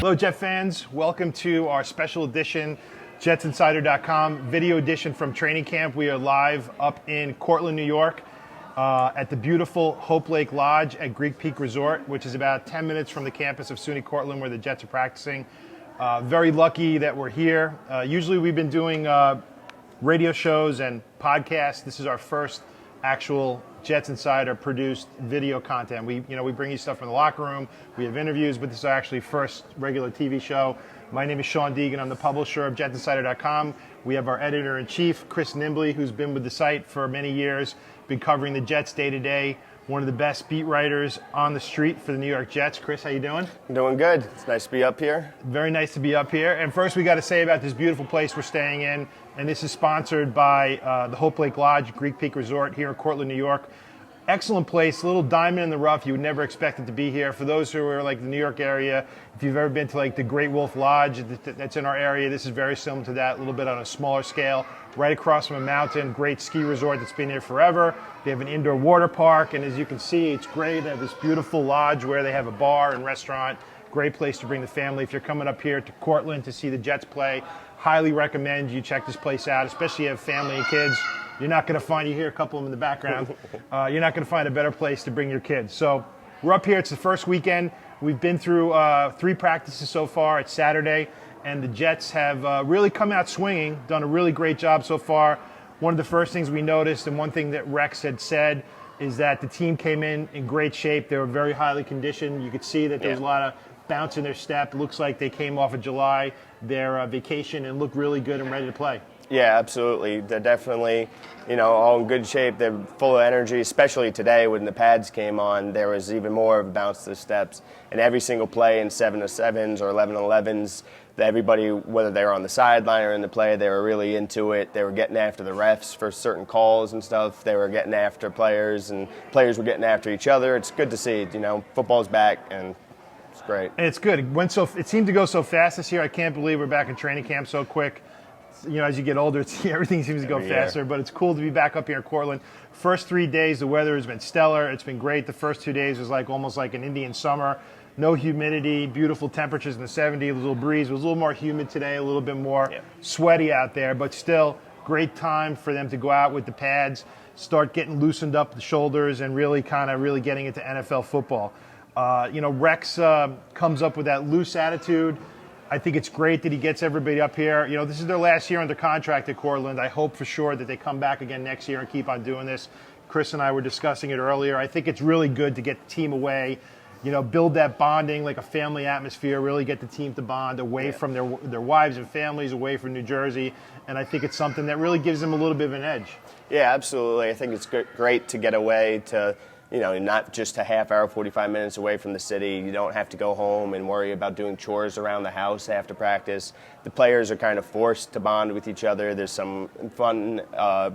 Hello, Jet fans. Welcome to our special edition, JetsInsider.com video edition from training camp. We are live up in Cortland, New York, at the beautiful Hope Lake Lodge at Greek Peak Resort, which is about 10 minutes from the campus of SUNY Cortland, where the Jets are practicing. Very lucky that we're here. Usually we've been doing radio shows and podcasts. This is our first actual Jets Insider produced video content. We bring you stuff from the locker room. We have interviews, but this is our actually first regular TV show. My name is Sean Deegan. I'm the publisher of JetsInsider.com. We have our editor-in-chief, Chris Nimbley, who's been with the site for many years, been covering the Jets day to day. One of the best beat writers on the street for the New York Jets. Chris, how you doing? I'm doing good. It's nice to be up here. Very nice to be up here. And first, we got to say about this beautiful place we're staying in. And this is sponsored by the Hope Lake Lodge, Greek Peak Resort here in Cortland, New York. Excellent place, a little diamond in the rough. You would never expect it to be here. For those who are like the New York area, if you've ever been to like the Great Wolf Lodge that's in our area, this is very similar to that, a little bit on a smaller scale. Right across from a mountain, great ski resort that's been here forever. They have an indoor water park, and as you can see, it's great. They have this beautiful lodge where they have a bar and restaurant. Great place to bring the family. If you're coming up here to Cortland to see the Jets play, highly recommend you check this place out, especially if you have family and kids. You're not going to find, you hear a couple of them in the background, you're not going to find a better place to bring your kids. So we're up here. It's the first weekend. We've been through 3 practices so far. It's Saturday, and the Jets have really come out swinging, done a really great job so far. One of the first things we noticed, and one thing that Rex had said, is that the team came in great shape. They were very highly conditioned. You could see that there was a lot of bounce in their step. It looks like they came off of July, their vacation, and looked really good and ready to play. Yeah, absolutely. They're definitely, all in good shape. They're full of energy, especially today when the pads came on. There was even more of a bounce to the steps. And every single play in 7-7s or 11-11s, everybody, whether they were on the sideline or in the play, they were really into it. They were getting after the refs for certain calls and stuff. They were getting after players, and players were getting after each other. It's good to see. Football's back, and it's great. And it's good. It seemed to go so fast this year. I can't believe we're back in training camp so quick. As you get older, everything seems to go faster, but it's cool to be back up here in Cortland. First 3 days, the weather has been stellar. It's been great. The first 2 days was almost like an Indian summer. No humidity, beautiful temperatures in the 70s, a little breeze. It was a little more humid today, a little bit more sweaty out there, but still great time for them to go out with the pads, start getting loosened up the shoulders, and really getting into NFL football. Rex comes up with that loose attitude. I think it's great that he gets everybody up here. This is their last year under contract at Cortland. I hope for sure that they come back again next year and keep on doing this. Chris and I were discussing it earlier. I think it's really good to get the team away, build that bonding, like a family atmosphere, really get the team to bond away from their wives and families, away from New Jersey. And I think it's something that really gives them a little bit of an edge. Yeah, absolutely. I think it's great to get away to not just a half hour, 45 minutes away from the city. You don't have to go home and worry about doing chores around the house after practice. The players are kind of forced to bond with each other. There's some fun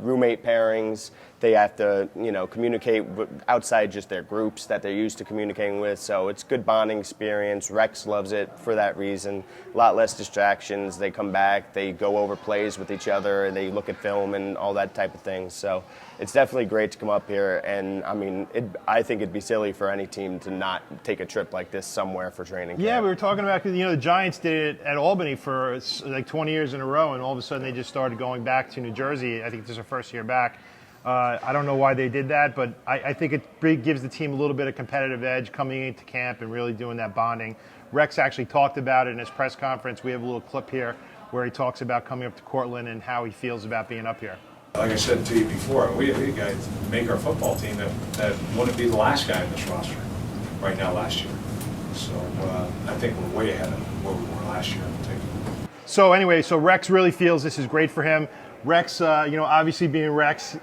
roommate pairings. They have to, communicate outside just their groups that they're used to communicating with. So it's a good bonding experience. Rex loves it for that reason. A lot less distractions. They come back. They go over plays with each other. They look at film and all that type of thing. So it's definitely great to come up here. And, I think it'd be silly for any team to not take a trip like this somewhere for training camp. Yeah, we were talking about, the Giants did it at Albany for like 20 years in a row, and all of a sudden they just started going back to New Jersey. I think this is their first year back. I don't know why they did that, but I think it gives the team a little bit of competitive edge coming into camp and really doing that bonding. Rex actually talked about it in his press conference. We have a little clip here where he talks about coming up to Cortland and how he feels about being up here. Like I said to you before, we guys make our football team that wouldn't be the last guy in this roster right now last year. So I think we're way ahead of where we were last year in particular. So anyway, Rex really feels this is great for him. Rex, obviously being Rex,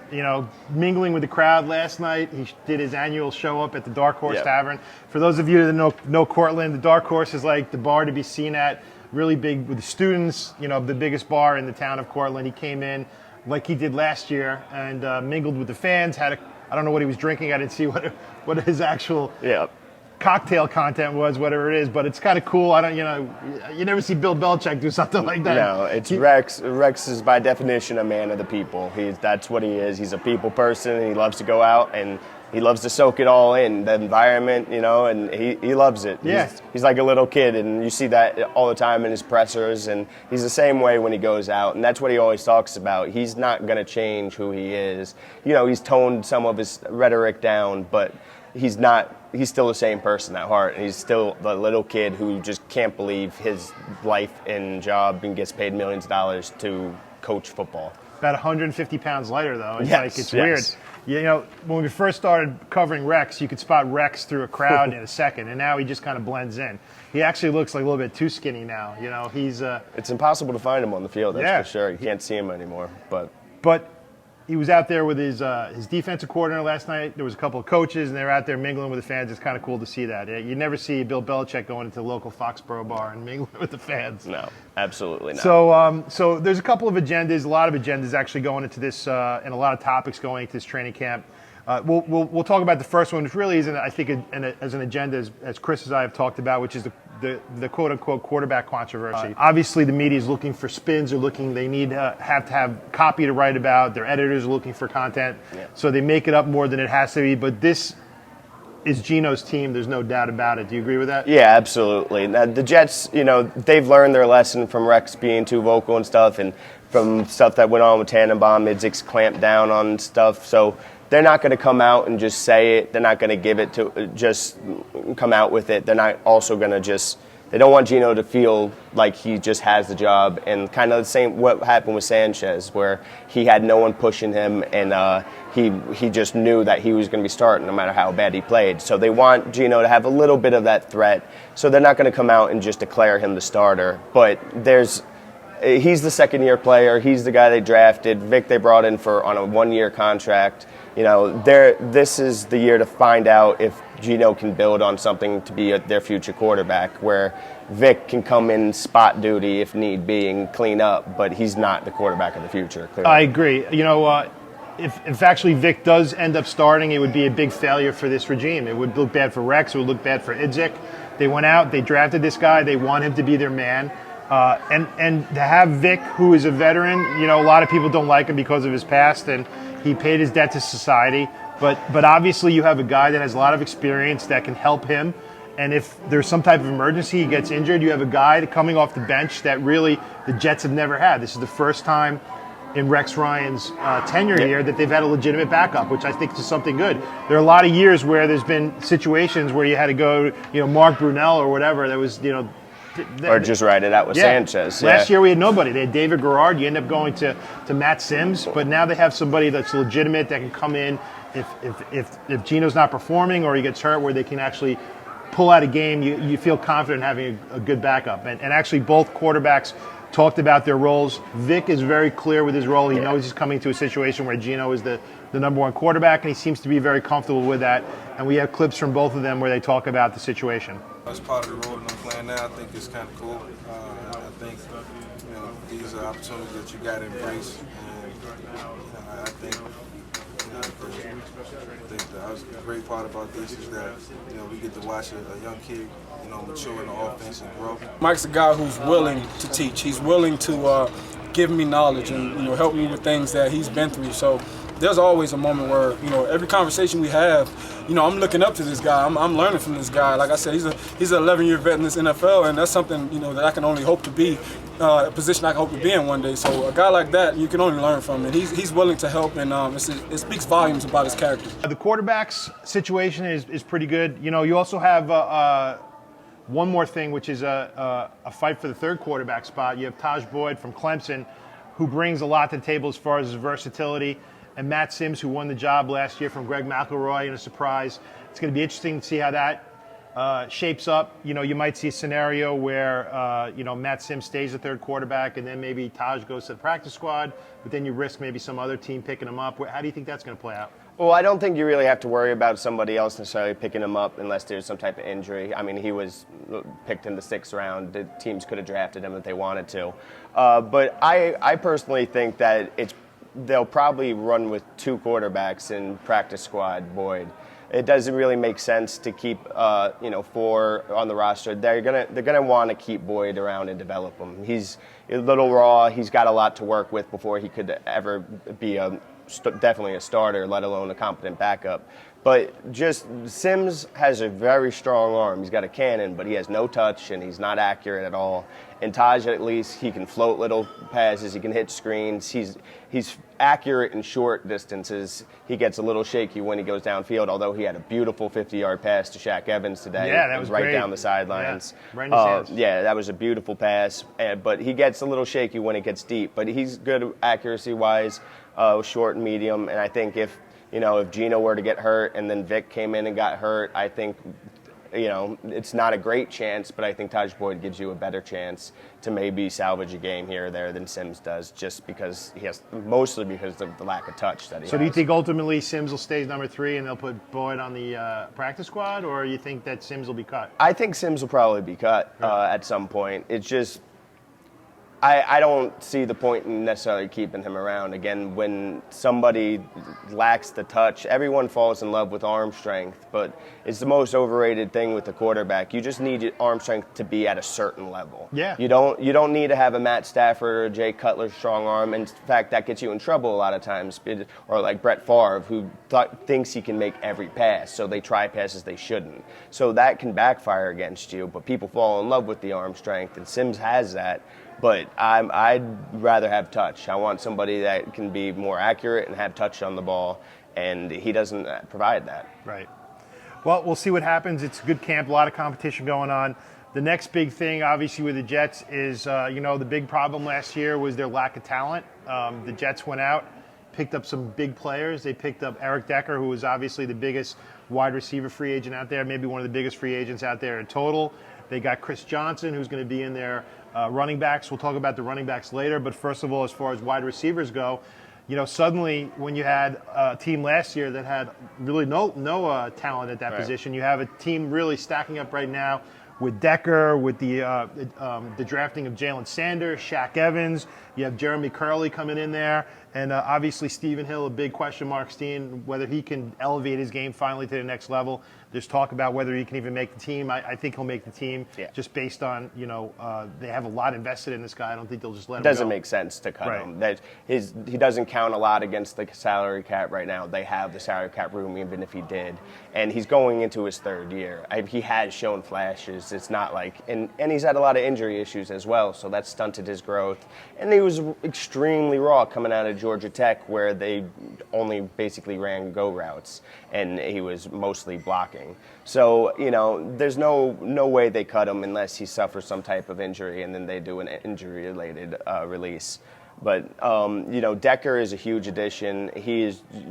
mingling with the crowd last night. He did his annual show up at the Dark Horse Tavern. For those of you that know Cortland, the Dark Horse is like the bar to be seen at, really big with the students, the biggest bar in the town of Cortland. He came in like he did last year and mingled with the fans. I don't know what he was drinking. I didn't see what his actual cocktail content was, whatever it is, but it's kind of cool. You never see Bill Belichick do something like that. No, it's Rex. Rex is by definition a man of the people. That's what he is. He's a people person, and he loves to go out and he loves to soak it all in, the environment, and he loves it. Yeah. He's like a little kid, and you see that all the time in his pressers, and he's the same way when he goes out, and that's what he always talks about. He's not going to change who he is. He's toned some of his rhetoric down, but he's still the same person at heart. He's still the little kid who just can't believe his life and job and gets paid millions of dollars to coach football. About 150 pounds lighter, though. It's Yes, weird. yes. When we first started covering Rex, you could spot Rex through a crowd in a second, and now he just kind of blends in. He actually looks like a little bit too skinny now. He's It's impossible to find him on the field, that's Yeah. for sure. You can't see him anymore. But he was out there with his defensive coordinator last night. There was a couple of coaches, and they were out there mingling with the fans. It's kind of cool to see that. You never see Bill Belichick going into the local Foxborough bar and mingling with the fans. No, absolutely not. So there's a couple of agendas, a lot of agendas actually going into this, and a lot of topics going into this training camp. We'll talk about the first one, which really isn't, I think, as an agenda as Chris and I have talked about, which is the quote-unquote quarterback controversy. Obviously, the media is looking for spins. They need to have copy to write about. Their editors are looking for content. Yeah. So they make it up more than it has to be. But this is Geno's team. There's no doubt about it. Do you agree with that? Yeah, absolutely. Now, the Jets, they've learned their lesson from Rex being too vocal and stuff, and from stuff that went on with Tannenbaum. Idzik's clamped down on stuff. So they're not going to come out and just say it. They're not going to give it to just come out with it. They're not also going to they don't want Geno to feel like he just has the job. And kind of the same what happened with Sanchez, where he had no one pushing him, and he just knew that he was going to be starting no matter how bad he played. So they want Geno to have a little bit of that threat. So they're not going to come out and just declare him the starter. But he's the second-year player. He's the guy they drafted. Vick they brought in on a one-year contract. This is the year to find out if Geno can build on something to be their future quarterback, where Vick can come in spot duty if need be and clean up, but he's not the quarterback of the future, clearly. I agree. If actually Vick does end up starting, it would be a big failure for this regime. It would look bad for Rex. It would look bad for Idzik. They went out. They drafted this guy. They want him to be their man. And to have Vick, who is a veteran, a lot of people don't like him because of his past, and he paid his debt to society. But obviously you have a guy that has a lot of experience that can help him. And if there's some type of emergency, he gets injured, you have a guy coming off the bench that really the Jets have never had. This is the first time in Rex Ryan's tenure here that they've had a legitimate backup, which I think is something good. There are a lot of years where there's been situations where you had to go, Mark Brunell or whatever, that was, or just ride it out with Sanchez. Last year we had nobody. They had David Garrard. You end up going to Matt Sims, but now they have somebody that's legitimate that can come in if Geno's not performing or he gets hurt, where they can actually pull out a game. You feel confident having a good backup. And actually both quarterbacks talked about their roles. Vick is very clear with his role. He knows he's coming to a situation where Geno is the number one quarterback, and he seems to be very comfortable with that. And we have clips from both of them where they talk about the situation. As part of the role that I'm playing now, I think it's kind of cool. I think these are opportunities that you got to embrace. And I think the great part about this is that we get to watch a young kid mature in the offense and grow. Mike's a guy who's willing to teach. He's willing to give me knowledge and help me with things that he's been through. So there's always a moment where every conversation we have, I'm looking up to this guy. I'm learning from this guy. Like I said, he's an 11-year vet in this NFL, and that's something that I can only hope to be, a position I can hope to be in one day. So a guy like that, you can only learn from, and he's willing to help, and it speaks volumes about his character. The quarterback's situation is pretty good. You also have one more thing, which is a fight for the third quarterback spot. You have Taj Boyd from Clemson, who brings a lot to the table as far as his versatility, and Matt Sims, who won the job last year from Greg McElroy in a surprise. It's going to be interesting to see how that shapes up. You might see a scenario where Matt Sims stays the third quarterback, and then maybe Taj goes to the practice squad, but then you risk maybe some other team picking him up. How do you think that's going to play out? Well, I don't think you really have to worry about somebody else necessarily picking him up unless there's some type of injury. I mean, he was picked in the 6th round. The teams could have drafted him if they wanted to. But I personally think that they'll probably run with 2 quarterbacks in practice squad, Boyd. It doesn't really make sense to keep 4 on the roster. They're gonna want to keep Boyd around and develop him. He's a little raw. He's got a lot to work with before he could ever be a definitely a starter, let alone a competent backup. But just Sims has a very strong arm. He's got a cannon, but he has no touch, and he's not accurate at all. And Taj, at least, he can float little passes. He can hit screens. He's accurate in short distances. He gets a little shaky when he goes downfield, although he had a beautiful 50-yard pass to Shaq Evans today. Yeah, that was right great. down the sidelines. Yeah, right in his hands. Yeah, that was a beautiful pass. But he gets a little shaky when it gets deep. But he's good accuracy-wise, short and medium. And I think if Geno were to get hurt and then Vick came in and got hurt, I think, it's not a great chance, but I think Taj Boyd gives you a better chance to maybe salvage a game here or there than Sims does, just because mostly because of the lack of touch that he has. So do you think ultimately Sims will stay as number 3 and they'll put Boyd on the practice squad, or you think that Sims will be cut? I think Sims will probably be cut at some point. It's just, I don't see the point in necessarily keeping him around. Again, when somebody lacks the touch, everyone falls in love with arm strength, but it's the most overrated thing with the quarterback. You just need your arm strength to be at a certain level. Yeah. You don't need to have a Matt Stafford or a Jay Cutler strong arm. In fact, that gets you in trouble a lot of times. Or like Brett Favre, who thinks he can make every pass, so they try passes they shouldn't. So that can backfire against you, but people fall in love with the arm strength, and Sims has that. But I'd rather have touch. I want somebody that can be more accurate and have touch on the ball, and he doesn't provide that. Right. Well, we'll see what happens. It's a good camp, a lot of competition going on. The next big thing, obviously, with the Jets is, the big problem last year was their lack of talent. The Jets went out, picked up some big players. They picked up Eric Decker, who was obviously the biggest wide receiver free agent out there, maybe one of the biggest free agents out there in total. They got Chris Johnson, who's going to be in their running backs. We'll talk about the running backs later. But first of all, as far as wide receivers go, suddenly when you had a team last year that had really no talent at that position, you have a team really stacking up right now with Decker, with the drafting of Jalen Sanders, Shaq Evans. You have Jeremy Curley coming in there. And obviously Stephen Hill, a big question mark, whether he can elevate his game finally to the next level. There's talk about whether he can even make the team. I think he'll make the team just based on, they have a lot invested in this guy. I don't think they'll just let him go. It doesn't make sense to cut him. He doesn't count a lot against the salary cap right now. They have the salary cap room even if he did. And he's going into his 3rd year. He has shown flashes. It's not like, and he's had a lot of injury issues as well, so that stunted his growth. And he was extremely raw coming out of Georgia Tech, where they only basically ran go routes, and he was mostly blocking. So, there's no way they cut him unless he suffers some type of injury, and then they do an injury-related release. But, Decker is a huge addition.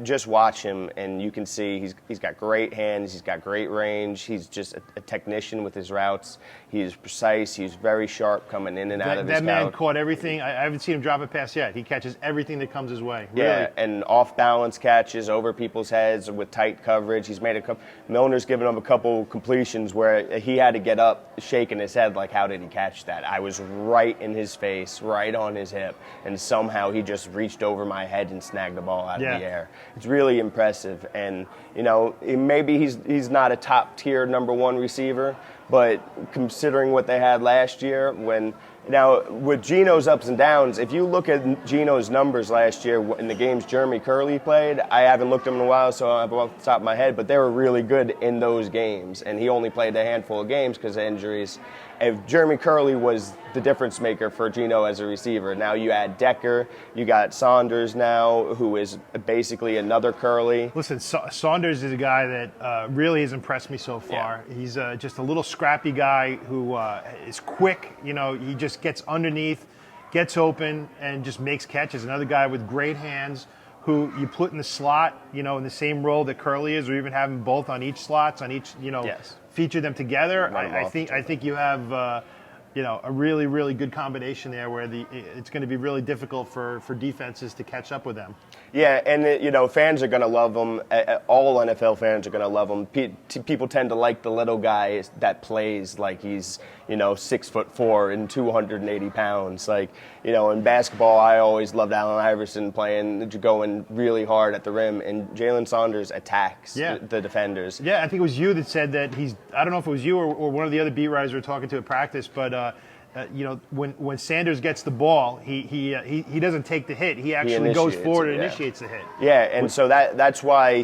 Just watch him, and you can see he's got great hands. He's got great range. He's just a technician with his routes. He is precise. He's very sharp coming in and out of his That man caught everything. I haven't seen him drop a pass yet. He catches everything that comes his way. Really. Yeah, and off-balance catches over people's heads with tight coverage. He's made a couple. Milner's given him a couple completions where he had to get up, shaking his head like, how did he catch that? I was right in his face, right on his hip, and somehow he just reached over my head and snagged the ball out of the air. It's really impressive, and maybe he's not a top-tier number 1 receiver, but considering what they had last year, now with Geno's ups and downs, if you look at Geno's numbers last year in the games Jeremy Curley played, I haven't looked at them in a while, so I'm off the top of my head, but they were really good in those games, and he only played a handful of games because of injuries. If Jeremy Curley was the difference maker for Geno as a receiver. Now you add Decker, you got Saunders now, who is basically another Curley. Listen, Saunders is a guy that really has impressed me so far. Yeah. He's just a little scrappy guy who is quick. He just gets underneath, gets open, and just makes catches. Another guy with great hands who you put in the slot, in the same role that Curley is, or even have them both on each slots, on each, feature them together. I think you have, a really, really good combination there where it's going to be really difficult for defenses to catch up with them. Yeah, and fans are going to love him. All NFL fans are going to love him. People tend to like the little guy that plays like he's 6'4" and 280 pounds. In basketball, I always loved Allen Iverson going really hard at the rim, and Jalen Saunders attacks the defenders. Yeah, I think it was you that said that I don't know if it was you or one of the other beat writers we were talking to at practice, but when Sanders gets the ball, he doesn't take the hit. He actually goes forward and initiates the hit. Yeah, and so that's why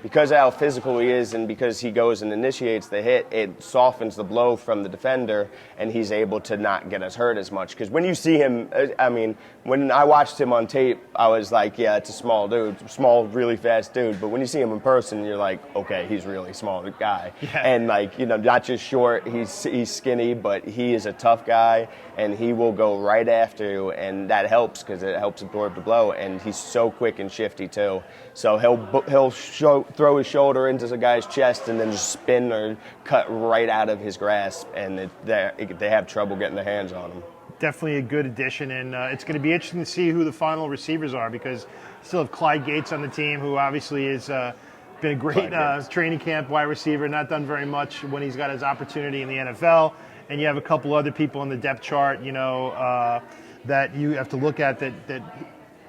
because of how physical he is and because he goes and initiates the hit, it softens the blow from the defender, and he's able to not get us hurt as much. Because when you see him, I mean, when I watched him on tape, I was like, yeah, it's a small dude, small, really fast dude. But when you see him in person, you're like, okay, he's really small guy. Yeah. And like, not just short, he's skinny, but he is a tough guy, and he will go right after you, and that helps because it helps absorb the blow. And he's so quick and shifty too. So he'll throw his shoulder into the guy's chest and then just spin or cut right out of his grasp, and they have trouble getting their hands on him. Definitely a good addition, and it's going to be interesting to see who the final receivers are, because you still have Clyde Gates on the team, who obviously has been a great training camp wide receiver, not done very much when he's got his opportunity in the NFL. And you have a couple other people on the depth chart, that you have to look at that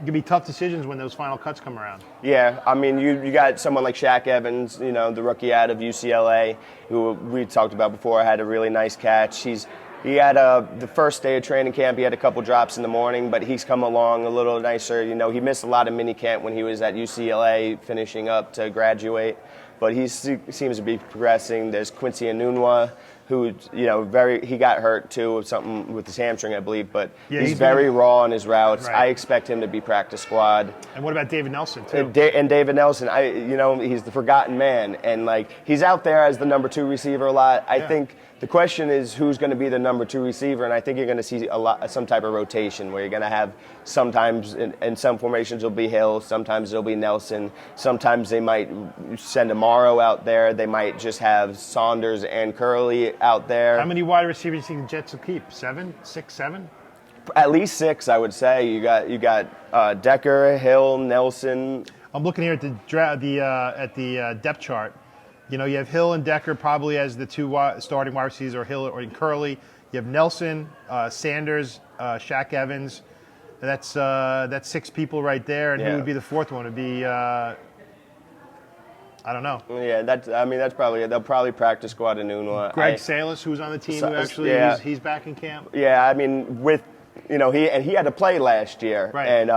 can be tough decisions when those final cuts come around. Yeah, I mean, you got someone like Shaq Evans, the rookie out of UCLA, who we talked about before, had a really nice catch. He had the first day of training camp, he had a couple drops in the morning, but he's come along a little nicer. He missed a lot of mini camp when he was at UCLA finishing up to graduate, but he seems to be progressing. There's Quincy Enunwa, who, he got hurt too, something with his hamstring, I believe, but he's very raw on his routes. Right. I expect him to be practice squad. And what about David Nelson too? And David Nelson, he's the forgotten man, and he's out there as the number 2 receiver a lot. I think the question is who's going to be the number 2 receiver, and I think you're going to see some type of rotation where you're going to have sometimes in some formations it'll be Hill, sometimes it'll be Nelson, sometimes they might send Amaro out there, they might just have Saunders and Curley out there. How many wide receivers do you think the Jets will keep? 7, 6, 7? At least 6, I would say. You got Decker, Hill, Nelson. I'm looking here at the depth chart. You have Hill and Decker probably as the 2 starting wide receivers, or Hill or Curley. You have Nelson, Sanders, Shaq Evans. That's 6 people right there. And who would be the 4th one? It would be I don't know. Yeah, that's probably they'll probably practice squad Enunwa. Greg Salas, who's on the team, who actually he's back in camp. Yeah, I mean he had to play last year, right. And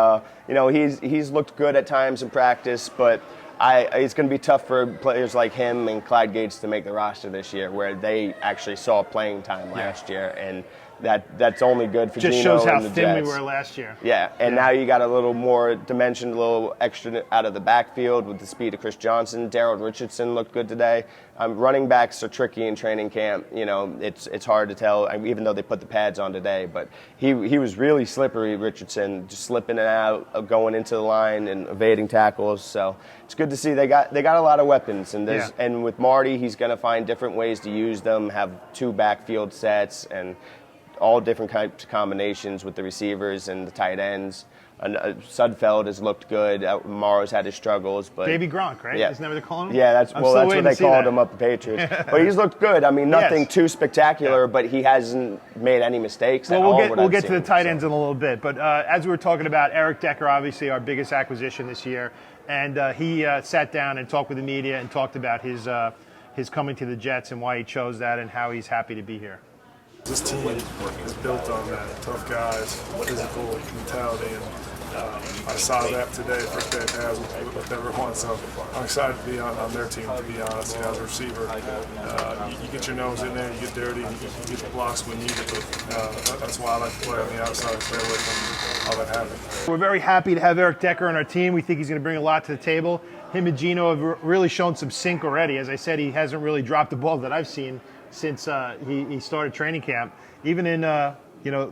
he's looked good at times in practice, but it's going to be tough for players like him and Clyde Gates to make the roster this year, where they actually saw playing time last year, and that's only good for Just Geno shows how and the thin Jets. we were last year. Yeah, and now you got a little more dimension, a little extra out of the backfield with the speed of Chris Johnson. Darrell Richardson looked good today. Running backs are tricky in training camp. It's hard to tell, even though they put the pads on today. But he was really slippery, Richardson, just slipping in and out, going into the line and evading tackles. So it's good to see they got a lot of weapons. And with Marty, he's going to find different ways to use them. Have 2 backfield sets and all different kinds of combinations with the receivers and the tight ends. Sudfeld has looked good. Morrow's had his struggles, but Baby Gronk, right? Yeah. Isn't that what they call him? Yeah, that's what they called him up the Patriots. But he's looked good. I mean, nothing too spectacular, but he hasn't made any mistakes. Well, we'll get to the tight ends in a little bit. But as we were talking about, Eric Decker, obviously our biggest acquisition this year, and he sat down and talked with the media and talked about his coming to the Jets and why he chose that and how he's happy to be here. This team is built on that. Tough guys, physical mentality, and I saw that today, first day of pads with everyone. So I'm excited to be on their team, to be honest. As a receiver, you get your nose in there, you get dirty, you get the blocks when needed. That's why I like to play on the outside and stay away from all that happening. We're very happy to have Eric Decker on our team. We think he's going to bring a lot to the table. Him and Geno have really shown some sync already. As I said, he hasn't really dropped the ball that I've seen since he started training camp. Even in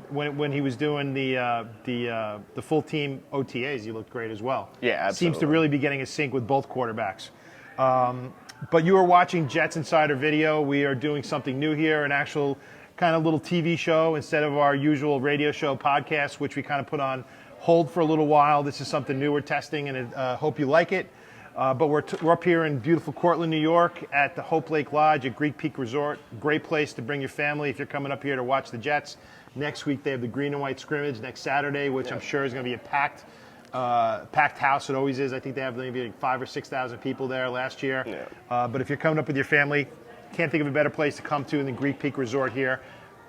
when he was doing the full team OTAs, he looked great as well. Yeah, absolutely. Seems to really be getting a sync with both quarterbacks. But you are watching Jets Insider Video. We are doing something new here, an actual kind of little TV show instead of our usual radio show podcast, which we kind of put on hold for a little while. This is something new we're testing, and hope you like it. But we're up here in beautiful Cortland, New York at the Hope Lake Lodge at Greek Peak Resort. Great place to bring your family if you're coming up here to watch the Jets. Next week they have the green and white scrimmage next Saturday, which I'm sure is going to be a packed house. It always is. I think they have maybe like 5,000 or 6,000 people there last year. Yeah. But if you're coming up with your family, can't think of a better place to come to than the Greek Peak Resort here.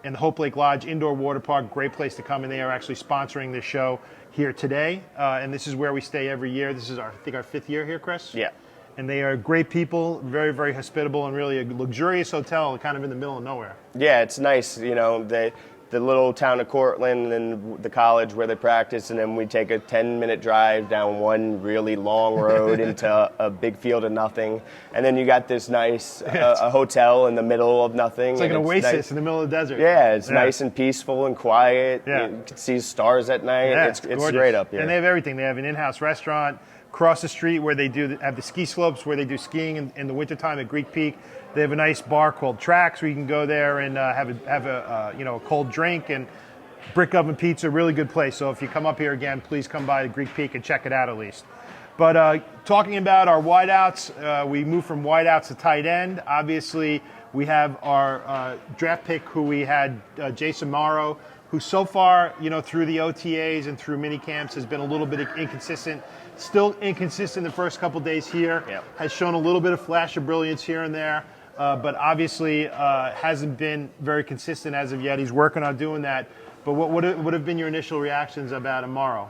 and the Hope Lake Lodge Indoor Water Park. Great place to come, and they are actually sponsoring this show here today. And this is where we stay every year. This is, I think, our 5th year here, Chris? Yeah. And they are great people, very, very hospitable, and really a luxurious hotel kind of in the middle of nowhere. Yeah, it's nice. You know, the little town of Cortland and the college where they practice, and then we take a 10-minute drive down one really long road into a big field of nothing. And then you got this nice a hotel in the middle of nothing. It's like an oasis nice. In the middle of the desert. Yeah, it's nice and peaceful and quiet. Yeah. You can see stars at night. Yeah, It's gorgeous. great up here. And they have everything. They have an in-house restaurant across the street where they have the ski slopes where they do skiing in the wintertime at Greek Peak. They have a nice bar called Tracks where you can go there and have a cold drink, and brick oven pizza, really good place. So if you come up here again, please come by the Greek Peak and check it out at least. But talking about our wideouts, we moved from wideouts to tight end. Obviously, we have our draft pick who we had, Jason Morrow, who so far, through the OTAs and through mini camps has been a little bit inconsistent. Still inconsistent the first couple days here. Yep. Has shown a little bit of flash of brilliance here and there, but obviously hasn't been very consistent as of yet. He's working on doing that. But what would have been your initial reactions about Amaro?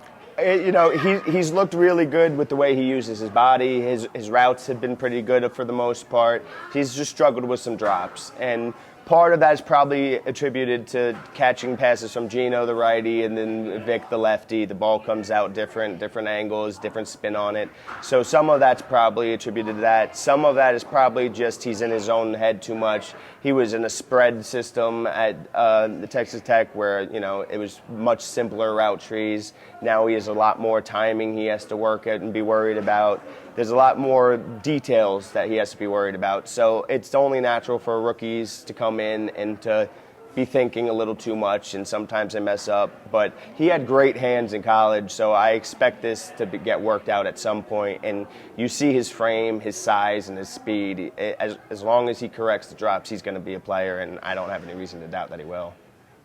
He's looked really good with the way he uses his body. His routes have been pretty good for the most part. He's just struggled with some drops. And part of that is probably attributed to catching passes from Geno, the righty, and then Vick, the lefty. The ball comes out different angles, different spin on it. So some of that's probably attributed to that. Some of that is probably just he's in his own head too much. He was in a spread system at the Texas Tech where, it was much simpler route trees. Now he has a lot more timing he has to work at and be worried about. There's a lot more details that he has to be worried about. So it's only natural for rookies to come in and to be thinking a little too much, and sometimes they mess up. But he had great hands in college, so I expect this to get worked out at some point. And you see his frame, his size, and his speed. As long as he corrects the drops, he's going to be a player, and I don't have any reason to doubt that he will.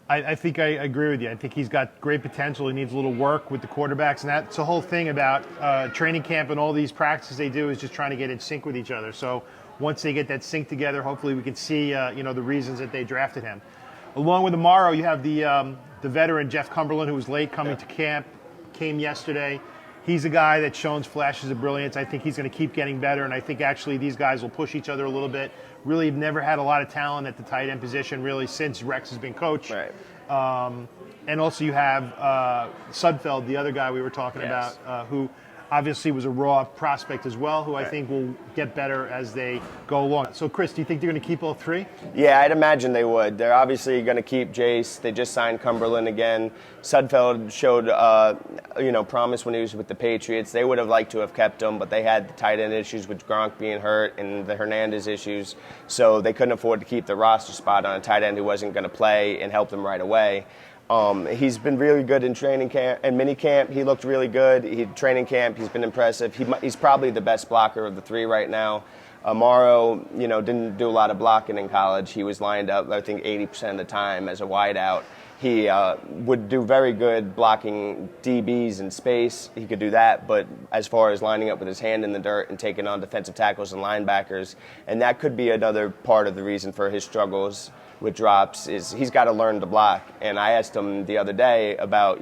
I think I agree with you. I think he's got great potential. He needs a little work with the quarterbacks, and that's the whole thing about training camp and all these practices they do is just trying to get in sync with each other. So once they get that sync together, hopefully we can see the reasons that they drafted him. Along with Amaro, you have the veteran Jeff Cumberland, who was late coming to camp, came yesterday. He's a guy that shows flashes of brilliance. I think he's going to keep getting better, and I think actually these guys will push each other a little bit. Really have never had a lot of talent at the tight end position, really, since Rex has been coach. Right. And also you have Sudfeld, the other guy we were talking Yes. about, who obviously was a raw prospect as well, who I think will get better as they go along. So, Chris, do you think they're going to keep all three? Yeah, I'd imagine they would. They're obviously going to keep Jace. They just signed Cumberland again. Sudfeld showed, promise when he was with the Patriots. They would have liked to have kept him, but they had the tight end issues with Gronk being hurt and the Hernandez issues, so they couldn't afford to keep the roster spot on a tight end who wasn't going to play and help them right away. He's been really good in training camp and mini camp. He looked really good. Training camp, he's been impressive. He's probably the best blocker of the three right now. Amaro, didn't do a lot of blocking in college. He was lined up, I think, 80% of the time as a wideout. He would do very good blocking DBs in space. He could do that, but as far as lining up with his hand in the dirt and taking on defensive tackles and linebackers, and that could be another part of the reason for his struggles with drops, is he's got to learn to block. And I asked him the other day about,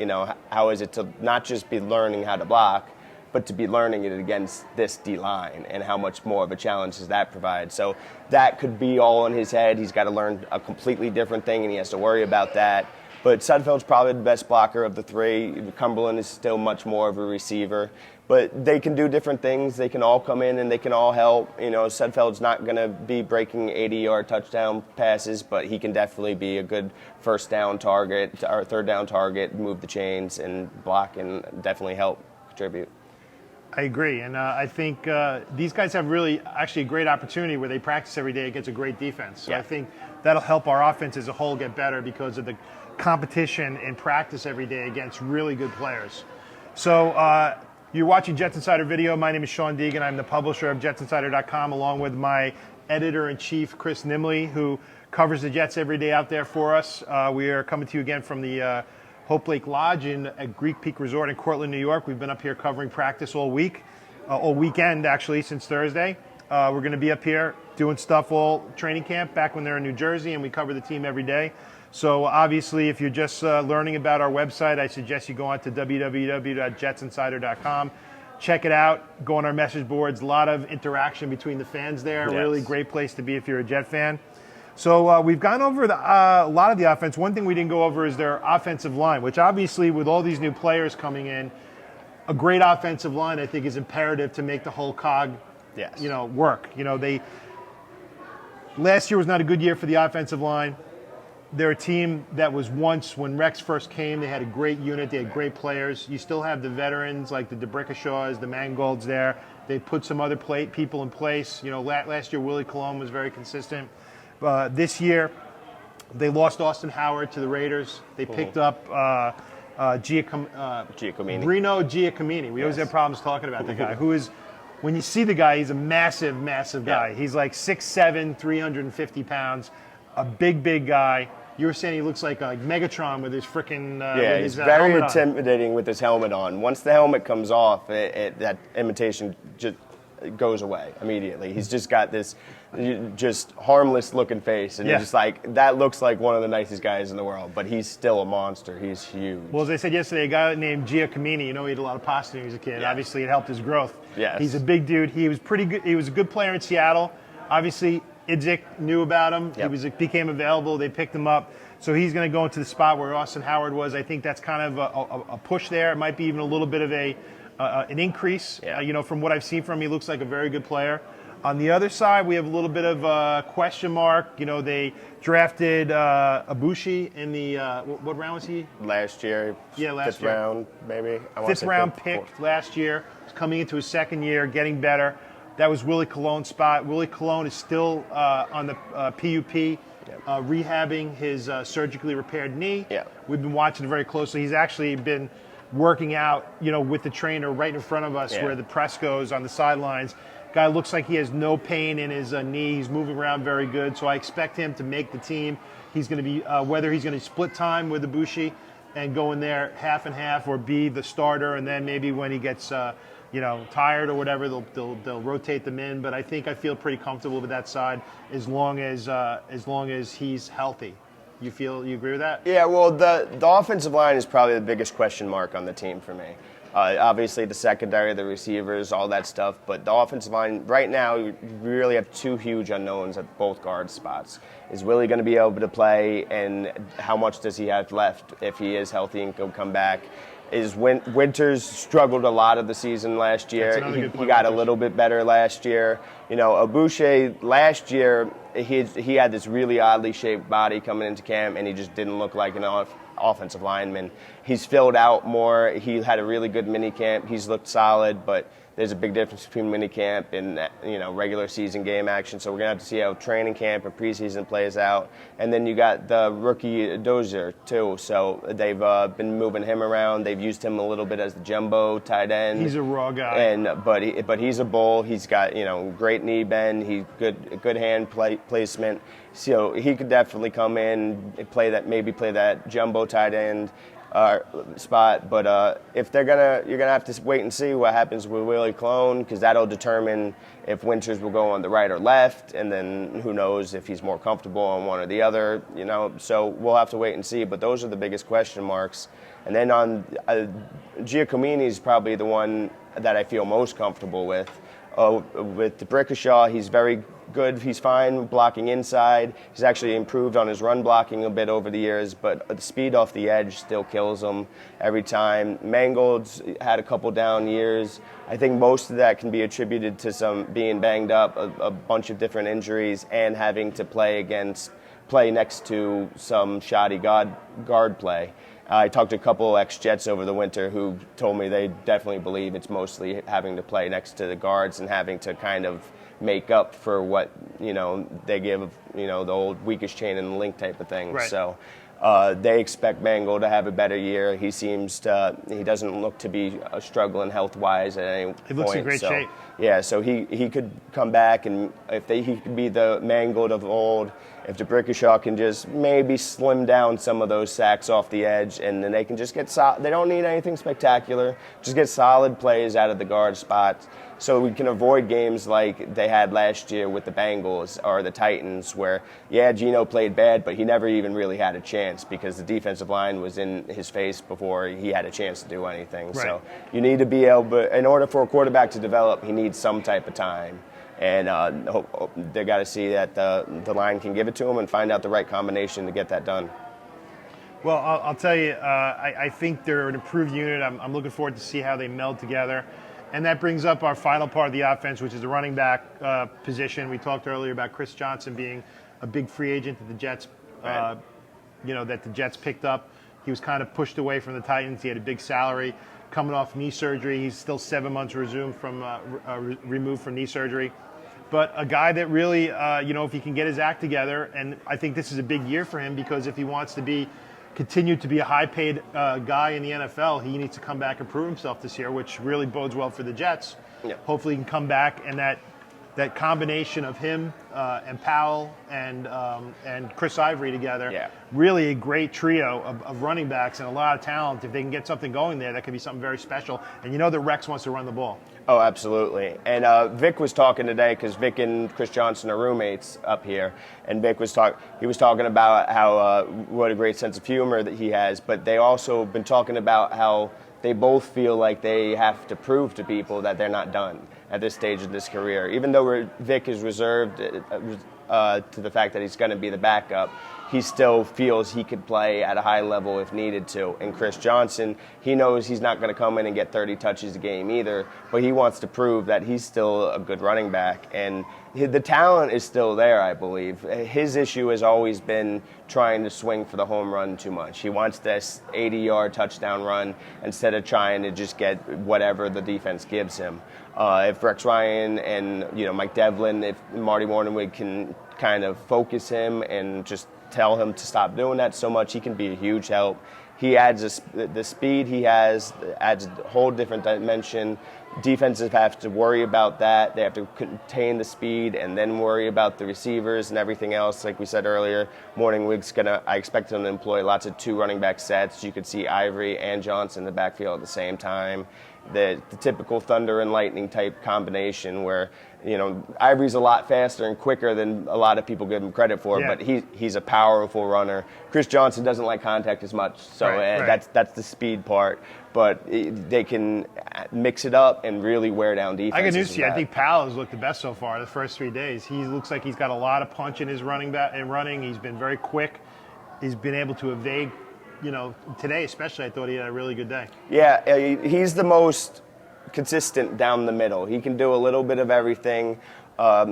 how is it to not just be learning how to block, but to be learning it against this D-line, and how much more of a challenge does that provide. So that could be all in his head. He's got to learn a completely different thing, and he has to worry about that. But Sudfeld's probably the best blocker of the three. Cumberland is still much more of a receiver. But they can do different things. They can all come in and they can all help. Sudfeld's not going to be breaking 80-yard touchdown passes, but he can definitely be a good first down target or third down target, move the chains and block, and definitely help contribute. I agree, and I think these guys have really actually a great opportunity where they practice every day against a great defense. So Yeah. I think that'll help our offense as a whole get better because of the competition in practice every day against really good players. So you're watching Jets Insider Video. My name is Sean Deegan. I'm the publisher of JetsInsider.com, along with my editor-in-chief, Chris Nimbley, who covers the Jets every day out there for us. We are coming to you again from the Hope Lake Lodge at Greek Peak Resort in Cortland, New York. We've been up here covering practice all weekend, actually, since Thursday. We're going to be up here doing stuff all training camp back when they're in New Jersey, and we cover the team every day. So obviously, if you're just learning about our website, I suggest you go on to www.jetsinsider.com. Check it out. Go on our message boards. A lot of interaction between the fans there. Yes. Really great place to be if you're a Jet fan. So we've gone over a lot of the offense. One thing we didn't go over is their offensive line, which obviously with all these new players coming in, a great offensive line I think is imperative to make the whole cog, Yes. work. Last year was not a good year for the offensive line. They're a team that was once, when Rex first came, they had a great unit. They had great players. You still have the veterans like the DeBrickashaws, the Mangolds there. They put some other people in place. Last year Willie Colon was very consistent. This year, they lost Austin Howard to the Raiders. They picked up Giacomini. Bruno Giacomini. We always have problems talking about the guy, who is, when you see the guy, he's a massive, massive guy. Yeah. He's like 6'7", 350 pounds, a big guy. You were saying he looks like Megatron with his freaking He's very helmet on. intimidating with his helmet on. Once the helmet comes off, that imitation just goes away immediately. He's just got this just harmless looking face, and Yeah. you're just like, that looks like one of the nicest guys in the world, but he's still a monster. He's huge. Well, as I said yesterday, a guy named Giacomini, he had a lot of pasta when he was a kid. Yes. Obviously, it helped his growth. Yes. He's a big dude. He was pretty good. He was a good player in Seattle. Obviously, Idzik knew about him. Yep. He became available. They picked him up. So he's going to go into the spot where Austin Howard was. I think that's kind of a push there. It might be even a little bit of an increase. Yeah. From what I've seen from him, he looks like a very good player. On the other side, we have a little bit of a question mark. They drafted Ibushi in the what round was he? Last year, last fifth year. round, maybe. Fifth round pick last year. He's coming into his second year, getting better. That was Willie Colon's spot. Willie Colon is still on the PUP, rehabbing his surgically repaired knee. Yeah. We've been watching it very closely. He's actually been working out, with the trainer right in front of us where the press goes on the sidelines. Guy looks like he has no pain in his knee. He's moving around very good. So I expect him to make the team. He's going to be, whether he's going to split time with Ibushi and go in there half and half, or be the starter, and then maybe when he gets tired or whatever, they'll rotate them in. But I feel pretty comfortable with that side as long as he's healthy. You agree with that? Yeah, well, the offensive line is probably the biggest question mark on the team for me. Obviously, the secondary, the receivers, all that stuff. But the offensive line, right now, we really have two huge unknowns at both guard spots. Is Willie going to be able to play, and how much does he have left if he is healthy and can come back? Is Winters struggled a lot of the season last year. He got a little bit better last year. Ibushi last year, he had this really oddly shaped body coming into camp, and he just didn't look like an offensive lineman. He's filled out more. He had a really good mini camp. He's looked solid, but there's a big difference between mini camp and regular season game action. So we're gonna have to see how training camp and preseason plays out. And then you got the rookie Dozier too. So they've been moving him around. They've used him a little bit as the jumbo tight end. He's a raw guy. But he's a bull. He's got great knee bend. He's good hand placement. So he could definitely come in and play that jumbo tight end spot. But if you're gonna have to wait and see what happens with Willie Colon, because that'll determine if Winters will go on the right or left, and then who knows if he's more comfortable on one or the other. So we'll have to wait and see. But those are the biggest question marks. And then on Giacomini is probably the one that I feel most comfortable with. With DeBrickashaw, he's very good. He's fine blocking inside. He's actually improved on his run blocking a bit over the years, but the speed off the edge still kills him every time. Mangold's had a couple down years. I think most of that can be attributed to some being banged up, a bunch of different injuries, and having to play next to some shoddy guard play. I talked to a couple ex-Jets over the winter who told me they definitely believe it's mostly having to play next to the guards and having to kind of make up for what they give the old weakest chain in the link type of thing. Right. So They expect Mangold to have a better year. He doesn't look to be struggling health-wise at any point. He looks in great shape. Yeah, so he could come back, and he could be the Mangold of old. If DeBrickashaw can just maybe slim down some of those sacks off the edge, and then they can just get they don't need anything spectacular. Just get solid plays out of the guard spots, so we can avoid games like they had last year with the Bengals or the Titans, where Geno played bad, but he never even really had a chance because the defensive line was in his face before he had a chance to do anything. Right. So you need to be able, in order for a quarterback to develop, he needs some type of time. And they got to see that the line can give it to him and find out the right combination to get that done. Well, I'll tell you, I think they're an improved unit. I'm looking forward to see how they meld together. And that brings up our final part of the offense, which is the running back position. We talked earlier about Chris Johnson being a big free agent that the Jets, Right. that the Jets picked up. He was kind of pushed away from the Titans. He had a big salary coming off knee surgery. He's still 7 months removed from knee surgery. But a guy that really, if he can get his act together, and I think this is a big year for him because if he wants to continue to be a high-paid guy in the NFL, he needs to come back and prove himself this year, which really bodes well for the Jets. Yeah. Hopefully he can come back, and that combination of him and Powell and Chris Ivory together, really a great trio of running backs and a lot of talent. If they can get something going there, that could be something very special. And that Rex wants to run the ball. Oh, absolutely. And Vick was talking today because Vick and Chris Johnson are roommates up here, and Vick was talking about how what a great sense of humor that he has, but they also been talking about how they both feel like they have to prove to people that they're not done at this stage of this career. Even though Vick is reserved to the fact that he's going to be the backup, he still feels he could play at a high level if needed to. And Chris Johnson, he knows he's not going to come in and get 30 touches a game either, but he wants to prove that he's still a good running back. And the talent is still there, I believe. His issue has always been trying to swing for the home run too much. He wants this 80-yard touchdown run instead of trying to just get whatever the defense gives him. If Rex Ryan and Mike Devlin, if Marty Morningwig can kind of focus him and just tell him to stop doing that so much, he can be a huge help. He adds the speed he has, adds a whole different dimension. Defenses have to worry about that. They have to contain the speed and then worry about the receivers and everything else. Like we said earlier, Morningwig's I expect him to employ lots of 2 running back sets. You could see Ivory and Johnson in the backfield at the same time. The typical thunder and lightning type combination where, Ivory's a lot faster and quicker than a lot of people give him credit for, but he's a powerful runner. Chris Johnson doesn't like contact as much, so that's the speed part. But they can mix it up and really wear down defenses. I got news to you. I think Powell has looked the best so far the first 3 days. He looks like he's got a lot of punch in his running. He's been very quick. He's been able to evade. Today especially, I thought he had a really good day. Yeah, he's the most consistent down the middle. He can do a little bit of everything.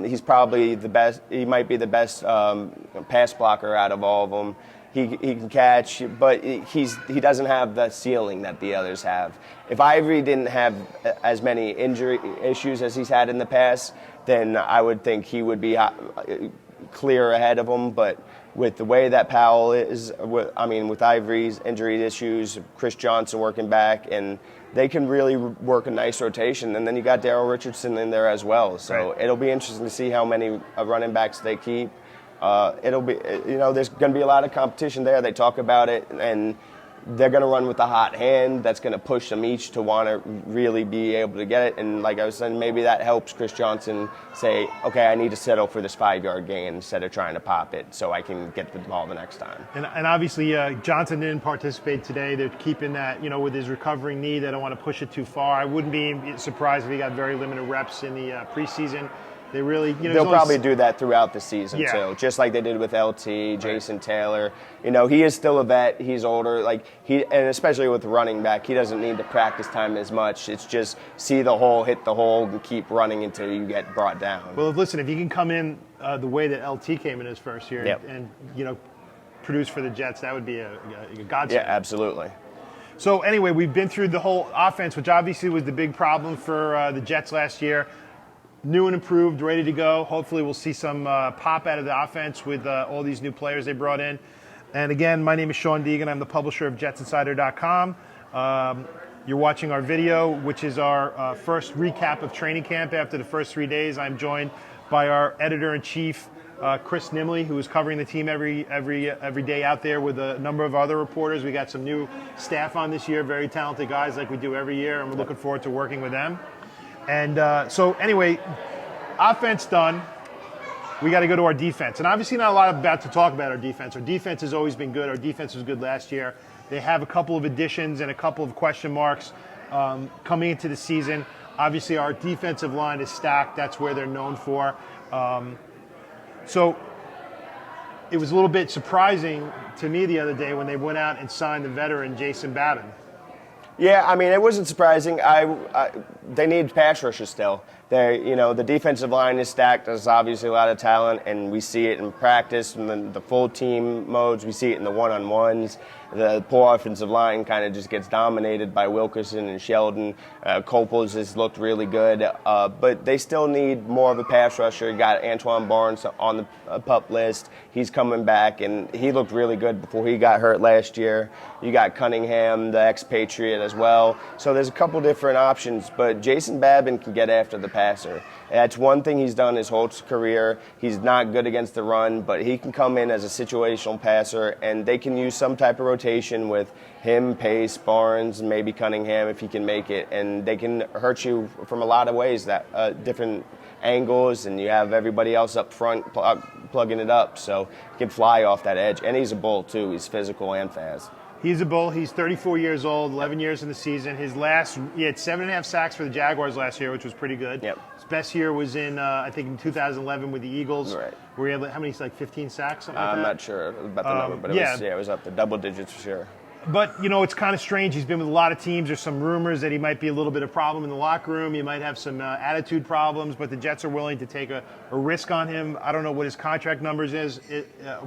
He's probably the best. He might be the best pass blocker out of all of them. He can catch, but he doesn't have the ceiling that the others have. If Ivory didn't have as many injury issues as he's had in the past, then I would think he would be clear ahead of him. But with the way that Powell is, with Ivory's injury issues, Chris Johnson working back, and they can really work a nice rotation. And then you got Darrell Richardson in there as well. So It'll be interesting to see how many running backs they keep. It'll be, there's going to be a lot of competition there. They talk about it, and they're going to run with the hot hand. That's going to push them each to want to really be able to get it. And like I was saying, maybe that helps Chris Johnson say, okay, I need to settle for this 5-yard gain instead of trying to pop it so I can get the ball the next time. And obviously Johnson didn't participate today. They're keeping that, with his recovering knee. They don't want to push it too far. I wouldn't be surprised if he got very limited reps in the preseason. They really, they'll probably do that throughout the season too, just like they did with LT, Jason Taylor. He is still a vet. He's older. And especially with running back, he doesn't need to practice time as much. It's just see the hole, hit the hole, and keep running until you get brought down. Well, listen, if he can come in the way that LT came in his first year and produce for the Jets, that would be a godsend. Yeah, absolutely. So anyway, we've been through the whole offense, which obviously was the big problem for the Jets last year. New and improved, ready to go. Hopefully we'll see some pop out of the offense with all these new players they brought in. And again, my name is Sean Deegan. I'm the publisher of JetsInsider.com. You're watching our video, which is our first recap of training camp after the first 3 days. I'm joined by our editor-in-chief, Chris Nimbley, who is covering the team every day out there with a number of other reporters. We got some new staff on this year, very talented guys like we do every year, and we're looking forward to working with them. And so anyway, offense done. We got to go to our defense. And obviously not a lot about to talk about our defense. Our defense has always been good. Our defense was good last year. They have a couple of additions and a couple of question marks coming into the season. Obviously our defensive line is stacked. That's where they're known for. So it was a little bit surprising to me the other day when they went out and signed the veteran Jason Babin. Yeah, I mean, it wasn't surprising. They need pass rushers still. The defensive line is stacked. There's obviously a lot of talent, and we see it in practice, and the full team modes. We see it in the one-on-ones. The poor offensive line kind of just gets dominated by Wilkerson and Sheldon. Copels has looked really good, but they still need more of a pass rusher. You got Antoine Barnes on the PUP list. He's coming back, and he looked really good before he got hurt last year. You got Cunningham, the expatriate, as well. So there's a couple different options, but Jason Babin can get after the passer. That's one thing he's done his whole career. He's not good against the run, but he can come in as a situational passer, and they can use some type of rotation with him, Pace, Barnes, maybe Cunningham if he can make it, and they can hurt you from a lot of ways, that different angles, and you have everybody else up front plugging it up, so he can fly off that edge. And he's a bull too. He's physical and fast. He's a bull. He's 34 years old, 11 years in the season. He had 7.5 sacks for the Jaguars last year, which was pretty good. Yep. His best year was in 2011 with the Eagles. Right. Where he had, how many, 15 sacks, something like that? I'm not sure about the number, but it was up to double digits for sure. But, it's kind of strange. He's been with a lot of teams. There's some rumors that he might be a little bit of problem in the locker room. He might have some attitude problems, but the Jets are willing to take a risk on him. I don't know what his contract numbers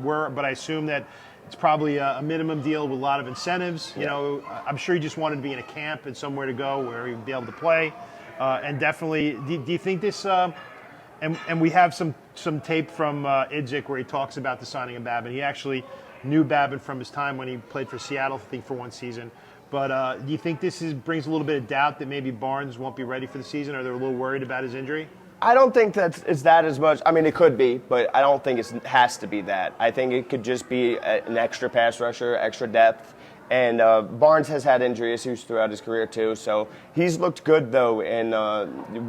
were, but I assume that it's probably a minimum deal with a lot of incentives. I'm sure he just wanted to be in a camp and somewhere to go where he'd be able to play. And definitely, do you think this? And we have some tape from Idzik where he talks about the signing of Babin. He actually knew Babin from his time when he played for Seattle, I think, for one season. But do you think this brings a little bit of doubt that maybe Barnes won't be ready for the season, or they're a little worried about his injury? I don't think it's that as much. I mean, it could be, but I don't think it has to be that. I think it could just be an extra pass rusher, extra depth. And Barnes has had injury issues throughout his career too, so he's looked good though in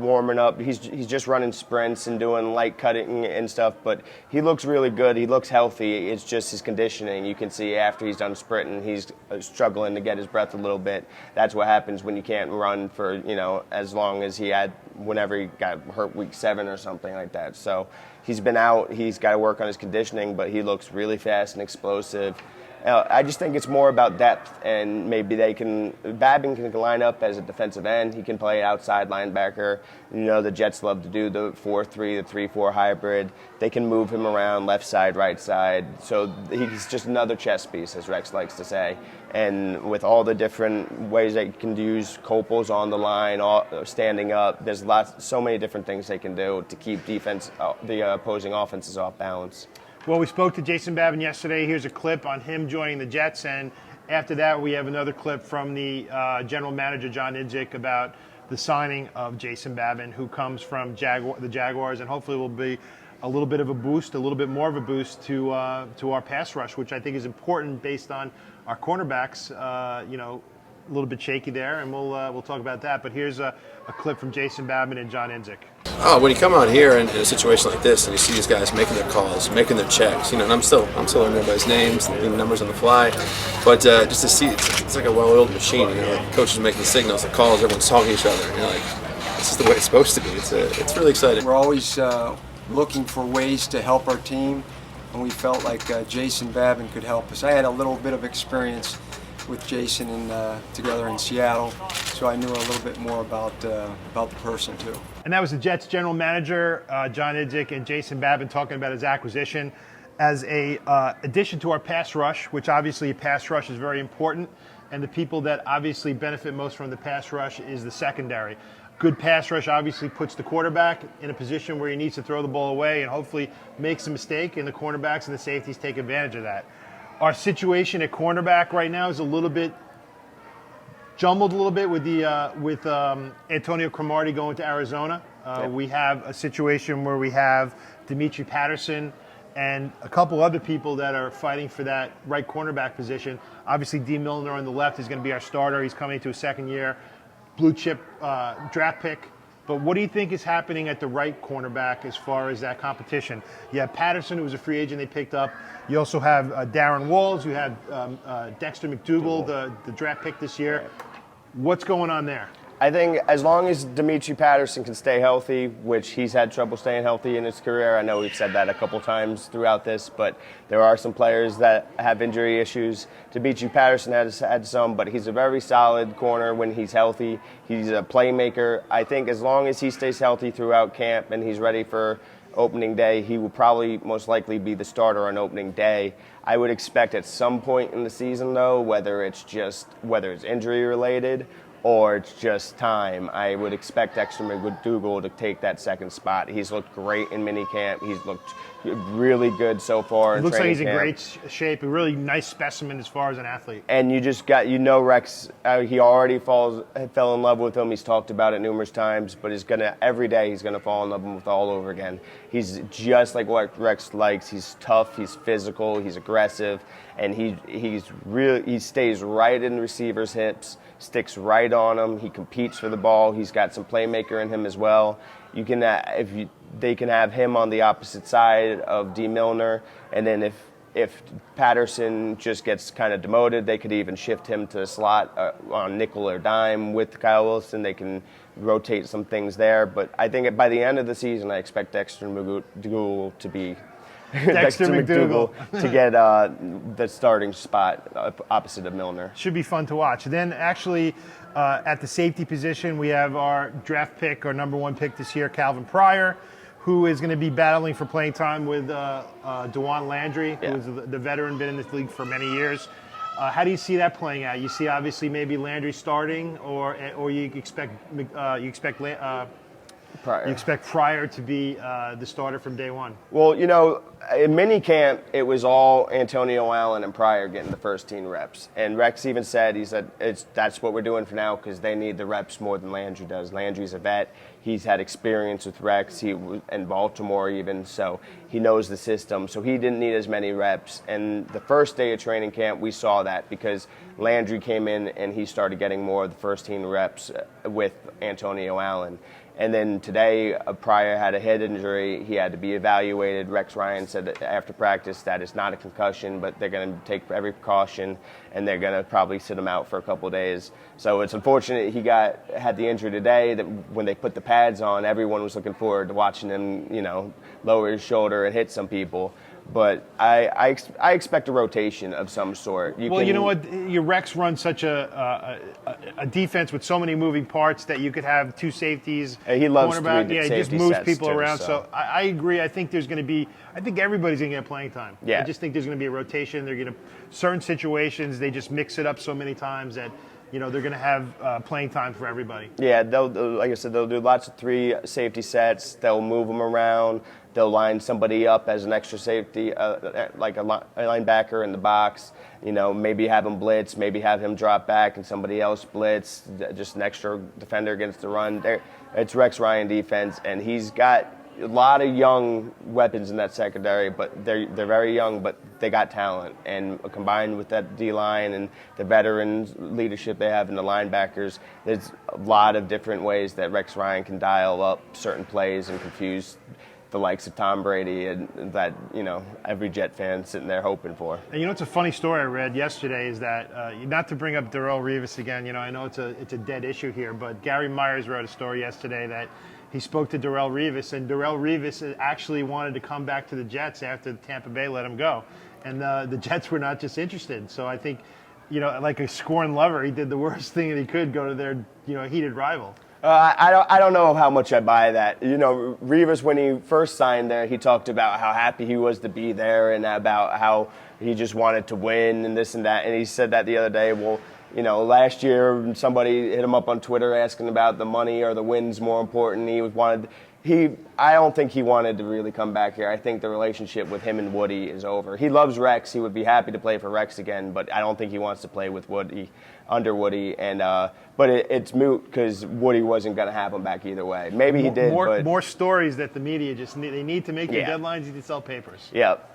warming up. He's just running sprints and doing light cutting and stuff, but he looks really good. He looks healthy. It's just his conditioning. You can see after he's done sprinting, he's struggling to get his breath a little bit. That's what happens when you can't run for as long as he had whenever he got hurt week 7 or something like that. So he's been out. He's got to work on his conditioning, but he looks really fast and explosive. I just think it's more about depth, and maybe Babin can line up as a defensive end. He can play outside linebacker. The Jets love to do the 4-3, the 3-4 hybrid. They can move him around left side, right side. So he's just another chess piece, as Rex likes to say. And with all the different ways they can use Copels on the line, standing up, there's so many different things they can do to keep the opposing offenses off balance. Well, we spoke to Jason Babin yesterday. Here's a clip on him joining the Jets, and after that we have another clip from the general manager, John Idzik, about the signing of Jason Babin, who comes from the Jaguars, and hopefully will be a little bit of a boost, a little bit more of a boost to our pass rush, which I think is important based on our cornerbacks, a little bit shaky there, and we'll talk about that. But here's a clip from Jason Babin and John Idzik. Oh, when you come out here in a situation like this and you see these guys making their calls, making their checks, and I'm still learning everybody's names and the numbers on the fly, but just to see it's like a well-oiled machine. The coaches making the signals, the calls, everyone's talking to each other. And you're like, this is the way it's supposed to be. It's really exciting. We're always looking for ways to help our team, and we felt like Jason Babin could help us. I had a little bit of experience with Jason together in Seattle, so I knew a little bit more about the person too. And that was the Jets general manager, John Idzik, and Jason Babin talking about his acquisition as a addition to our pass rush, which obviously pass rush is very important, and the people that obviously benefit most from the pass rush is the secondary. Good pass rush obviously puts the quarterback in a position where he needs to throw the ball away and hopefully makes a mistake, and the cornerbacks and the safeties take advantage of that. Our situation at cornerback right now is a little bit jumbled a little bit with Antonio Cromartie going to Arizona. We have a situation where we have Dimitri Patterson and a couple other people that are fighting for that right cornerback position. Obviously, D. Milner on the left is going to be our starter. He's coming to his second year, blue chip draft pick. But what do you think is happening at the right cornerback as far as that competition? You have Patterson, who was a free agent they picked up. You also have Darren Walls. You have Dexter McDougal, the draft pick this year. What's going on there? I think as long as Dimitri Patterson can stay healthy, which he's had trouble staying healthy in his career. I know we've said that a couple times throughout this, but there are some players that have injury issues. Dimitri Patterson has had some, but he's a very solid corner when he's healthy. He's a playmaker. I think as long as he stays healthy throughout camp and he's ready for opening day, he will probably most likely be the starter on opening day. I would expect at some point in the season, though, whether it's injury related or it's just time, I would expect Dexter McDougal to take that second spot. He's looked great in minicamp. He's looked really good so far in Looks like he's in camp. great shape. A really nice specimen as far as an athlete. And you just got, Rex, he already fell in love with him. He's talked about it numerous times, but every day he's going to fall in love with him all over again. He's just like what Rex likes. He's tough, he's physical, he's aggressive, and he stays right in the receiver's hips, sticks right on him. He competes for the ball. He's got some playmaker in him as well. They can have him on the opposite side of D. Milner, and then if Patterson just gets kind of demoted, they could even shift him to the slot on nickel or dime with Kyle Wilson. They can rotate some things there, but I think by the end of the season, I expect Dexter McDougal to be Dexter McDougal to get the starting spot opposite of Milner. Should be fun to watch. Then actually at the safety position, we have our draft pick, our number one pick this year, Calvin Pryor, who is going to be battling for playing time with DeJuan Landry, Yeah. who's the veteran, been in this league for many years. How do you see that playing out? You see obviously maybe Landry starting, or you expect Pryor. You expect Pryor to be the starter from day one? Well, in minicamp, it was all Antonio Allen and Pryor getting the first team reps. And Rex even said, that's what we're doing for now because they need the reps more than Landry does. Landry's a vet. He's had experience with Rex. He was in Baltimore even, so he knows the system. So he didn't need as many reps. And the first day of training camp, we saw that because Landry came in and he started getting more of the first team reps with Antonio Allen. And then today, Pryor had a head injury. He had to be evaluated. Rex Ryan said that after practice that it's not a concussion, but they're going to take every precaution, and they're going to probably sit him out for a couple of days. So it's unfortunate he had the injury today. That when they put the pads on, everyone was looking forward to watching him, lower his shoulder and hit some people. But I expect a rotation of some sort. You know what? Your Rex runs such a defense with so many moving parts that you could have two safeties. He loves cornerback. three Yeah, he just safety moves sets people too, around. so. So I agree. I think everybody's going to get playing time. Yeah. I just think there's going to be a rotation. They're going to certain situations. They just mix it up so many times that they're going to have playing time for everybody. Yeah, like I said, they'll do lots of three safety sets. They'll move them around. They'll line somebody up as an extra safety, like a linebacker in the box. Maybe have him blitz, maybe have him drop back and somebody else blitz, just an extra defender against the run. It's Rex Ryan defense, and he's got a lot of young weapons in that secondary, but they're very young, but they got talent. And combined with that D-line and the veterans leadership they have in the linebackers, there's a lot of different ways that Rex Ryan can dial up certain plays and confuse the likes of Tom Brady and that, every Jet fan sitting there hoping for. And it's a funny story I read yesterday is that, not to bring up Darrelle Revis again, I know it's a dead issue here, but Gary Myers wrote a story yesterday that he spoke to Darrelle Revis, and Darrelle Revis actually wanted to come back to the Jets after Tampa Bay let him go. And the Jets were not just interested. So I think, like a scorned lover, he did the worst thing that he could, go to their, heated rival. I don't know how much I buy that. Revis, when he first signed there, he talked about how happy he was to be there and about how he just wanted to win and this and that. And he said that the other day. Well, last year somebody hit him up on Twitter asking about the money or the wins more important. I don't think he wanted to really come back here. I think the relationship with him and Woody is over. He loves Rex. He would be happy to play for Rex again, but I don't think he wants to play with Woody, under Woody. And but it's moot because Woody wasn't going to have him back either way. Maybe he did. More stories that the media they need to make their deadlines. You need to sell papers. Yep.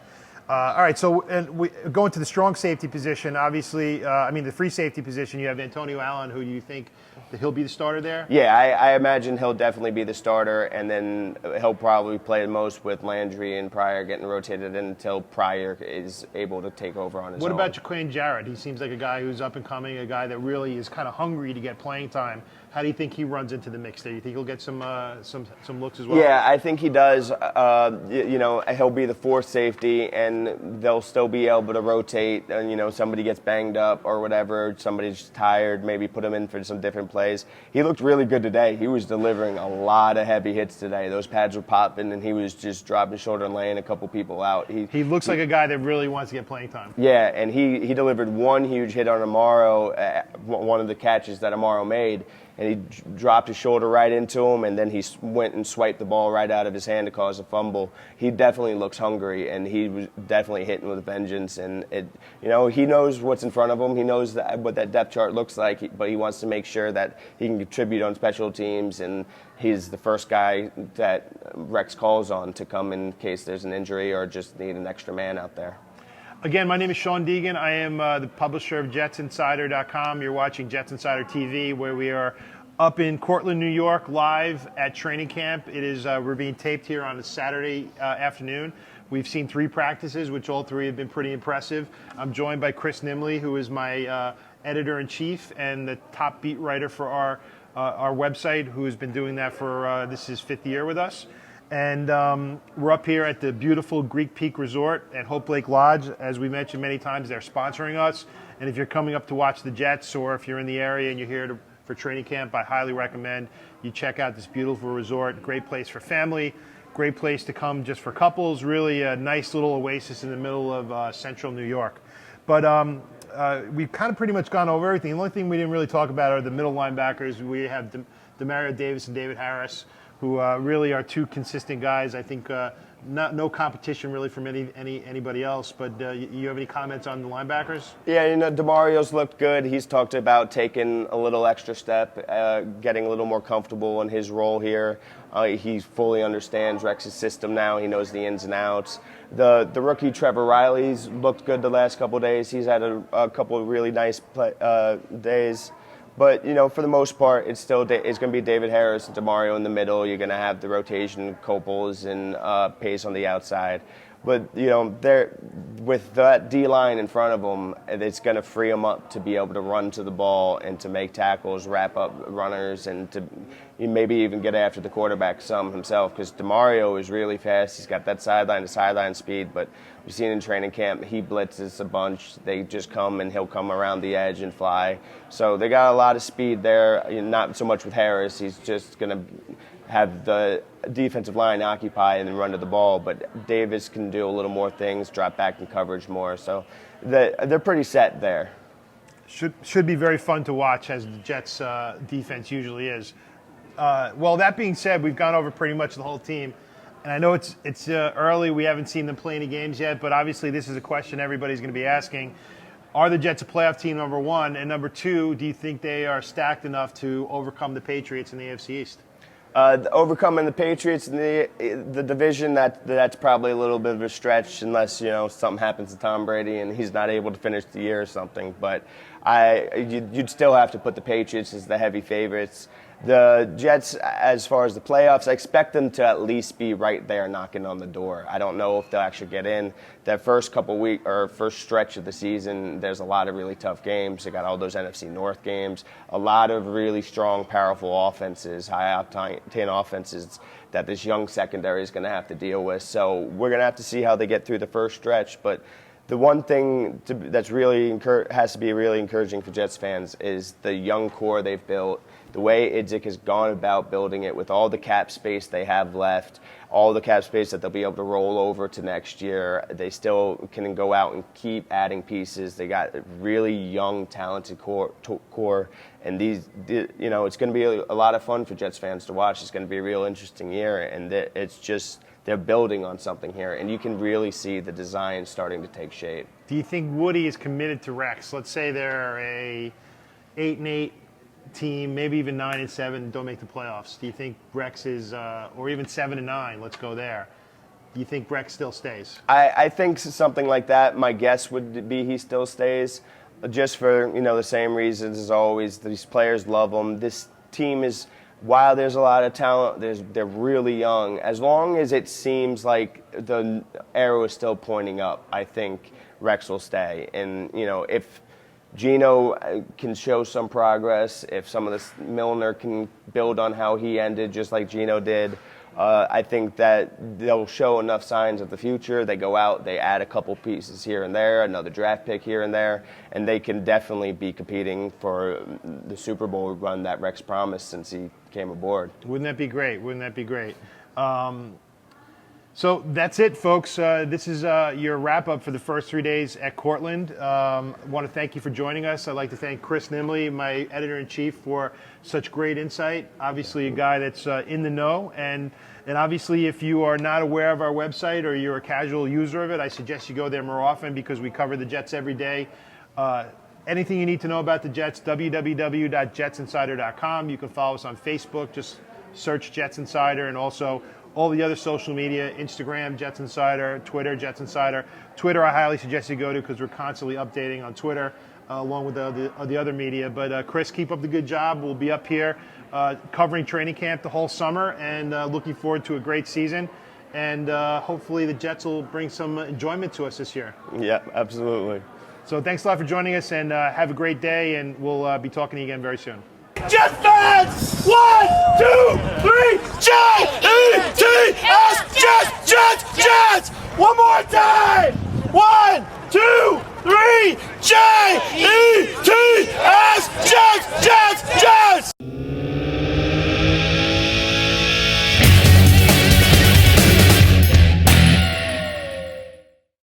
All right, so we go into the strong safety position. Obviously, the free safety position, you have Antonio Allen, who do you think that he'll be the starter there? Yeah, I imagine he'll definitely be the starter, and then he'll probably play the most with Landry and Pryor getting rotated in until Pryor is able to take over on his own. What about Jaquan Jarrett? He seems like a guy who's up and coming, a guy that really is kind of hungry to get playing time. How do you think he runs into the mix there? You think he'll get some looks as well? Yeah, I think he does. He'll be the fourth safety, and they'll still be able to rotate. And somebody gets banged up or whatever, somebody's tired, maybe put him in for some different plays. He looked really good today. He was delivering a lot of heavy hits today. Those pads were popping, and he was just dropping shoulder and laying a couple people out. He looks like a guy that really wants to get playing time. Yeah, and he delivered one huge hit on Amaro, one of the catches that Amaro made. And he dropped his shoulder right into him, and then he went and swiped the ball right out of his hand to cause a fumble. He definitely looks hungry, and he was definitely hitting with a vengeance. And he knows what's in front of him. He knows what that depth chart looks like, but he wants to make sure that he can contribute on special teams. And he's the first guy that Rex calls on to come in case there's an injury or just need an extra man out there. Again, my name is Sean Deegan. I am the publisher of JetsInsider.com. You're watching Jets Insider TV, where we are up in Cortland, New York, live at training camp. It is we're being taped here on a Saturday afternoon. We've seen 3 practices, which all 3 have been pretty impressive. I'm joined by Chris Nimbley, who is my editor-in-chief and the top beat writer for our website, who has been doing that for this is 5th year with us. And we're up here at the beautiful Greek Peak Resort at Hope Lake Lodge. As we mentioned many times, they're sponsoring us. And if you're coming up to watch the Jets, or if you're in the area and you're here for training camp, I highly recommend you check out this beautiful resort. Great place for family, great place to come just for couples. Really a nice little oasis in the middle of central New York. But we've kind of pretty much gone over everything. The only thing we didn't really talk about are the middle linebackers. We have Demario Davis and David Harris, who really are 2 consistent guys. I think no competition really from anybody else. But you have any comments on the linebackers? Yeah, Demario's looked good. He's talked about taking a little extra step, getting a little more comfortable in his role here. He fully understands Rex's system now. He knows the ins and outs. The rookie Trevor Riley's looked good the last couple of days. He's had a couple of really nice days. But, for the most part, it's going to be David Harris and Demario in the middle. You're going to have the rotation, Copels and Pace on the outside. But, with that D-line in front of them, it's going to free them up to be able to run to the ball and to make tackles, wrap up runners, and to maybe even get after the quarterback some himself, because Demario is really fast. He's got that sideline-to-sideline speed, but we've seen in training camp, he blitzes a bunch. They just come, and he'll come around the edge and fly. So they got a lot of speed there, not so much with Harris. He's just going to have the defensive line occupy and then run to the ball, but Davis can do a little more things, drop back in coverage more. So they're pretty set there. Should be very fun to watch, as the Jets' defense usually is. Well, that being said, we've gone over pretty much the whole team, and I know it's early. We haven't seen them play any games yet, but obviously this is a question everybody's going to be asking. Are the Jets a playoff team, number 1? And number 2, do you think they are stacked enough to overcome the Patriots in the AFC East? Overcoming the Patriots in the division, that's probably a little bit of a stretch, unless something happens to Tom Brady and he's not able to finish the year or something. But you'd still have to put the Patriots as the heavy favorites. The Jets, as far as the playoffs, I expect them to at least be right there knocking on the door. I don't know if they'll actually get in. That first first stretch of the season, there's a lot of really tough games. They got all those NFC North games, a lot of really strong, powerful offenses, high-octane offenses that this young secondary is going to have to deal with. So we're going to have to see how they get through the first stretch. But the one thing that's really has to be really encouraging for Jets fans is the young core they've built, the way Idzik has gone about building it with all the cap space they have left, all the cap space that they'll be able to roll over to next year. They still can go out and keep adding pieces. They got a really young, talented core, and it's going to be a lot of fun for Jets fans to watch. It's going to be a real interesting year, and it's just they're building on something here, and you can really see the design starting to take shape. Do you think Woody is committed to Rex? Let's say they're a 8-8 team, maybe even 9-7, don't make the playoffs. Do you think Rex is, or even 7-9? Let's go there. Do you think Rex still stays? I think something like that. My guess would be he still stays, just for the same reasons as always. These players love him. This team is. While there's a lot of talent, they're really young. As long as it seems like the arrow is still pointing up, I think Rex will stay. And, if Geno can show some progress, if some of this Milner can build on how he ended just like Geno did, I think that they'll show enough signs of the future. They go out, they add a couple pieces here and there, another draft pick here and there, and they can definitely be competing for the Super Bowl run that Rex promised since he came aboard. Wouldn't that be great? Wouldn't that be great? So that's it, folks. This is your wrap-up for the first 3 days at Cortland. I want to thank you for joining us. I'd like to thank Chris Nimbley, my editor-in-chief, for such great insight. Obviously, a guy that's in the know. And obviously, if you are not aware of our website or you're a casual user of it, I suggest you go there more often because we cover the Jets every day. Anything you need to know about the Jets, www.jetsinsider.com. You can follow us on Facebook. Just search Jets Insider, and also all the other social media, Instagram, Jets Insider, Twitter, Jets Insider. Twitter, I highly suggest you go to because we're constantly updating on Twitter along with the other media. But Chris, keep up the good job. We'll be up here covering training camp the whole summer and looking forward to a great season. And hopefully the Jets will bring some enjoyment to us this year. Yeah, absolutely. So thanks a lot for joining us, and have a great day, and we'll be talking to you again very soon. Jets fans! 1, 2, 3, J-E-T-S! Jets! Jets! Jets! One more time! 1, 2, 3, J-E-T-S! Jets! Jets! Jets!